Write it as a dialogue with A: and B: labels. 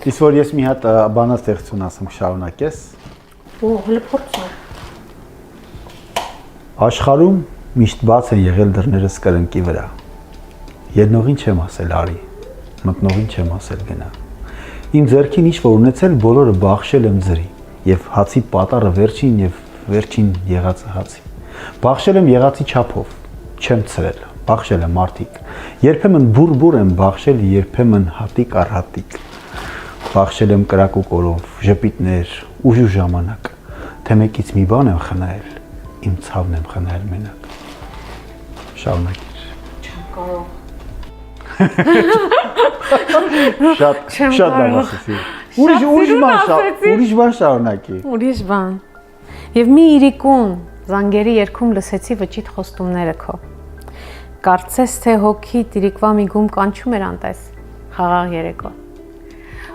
A: Իսկ որ ես մի հատ բանաստեղծություն ասեմ, շարունակես։
B: Հələ փորձում։
A: Աշխարհում միշտ բաց են եղել դռներս կրնկի վրա։ Ելնողին չեմ ասել արի, մտնողին չեմ ասել գնա։ Իմ ձեռքին ինչ որ ունեցել բոլորը բախշել եմ ձրի, եւ հացի պատարը վերջին եւ վերջին եղածը հացի։ Բախշել եմ եղածի չափով, չեմ ցրել, բախշել եմ մարդիկ։ Երբեմն բուր-բուր եմ բախշել, երբեմն հատիկ առ հատիկ։ Բախշել եմ կրակ ու կորով, ժպիտներ, ուժ ու ժամանակ, թե մեկից մի բան եմ խնայել, իմ ցավն եմ խնայել մենակ։ Շարունակիր։
B: Չեմ կարող։
A: Շատ լավ ասեցի։ Ուրիշ բան շարունակի։
B: Ուրիշ բան։ Եվ մի իրիկուն զանգերի երգում լսեցի վճիտ խոստումները քո։ Կարծես թե հոգի տիրիկվա մի գում կանչում էր անտես խաղաղ երեկո։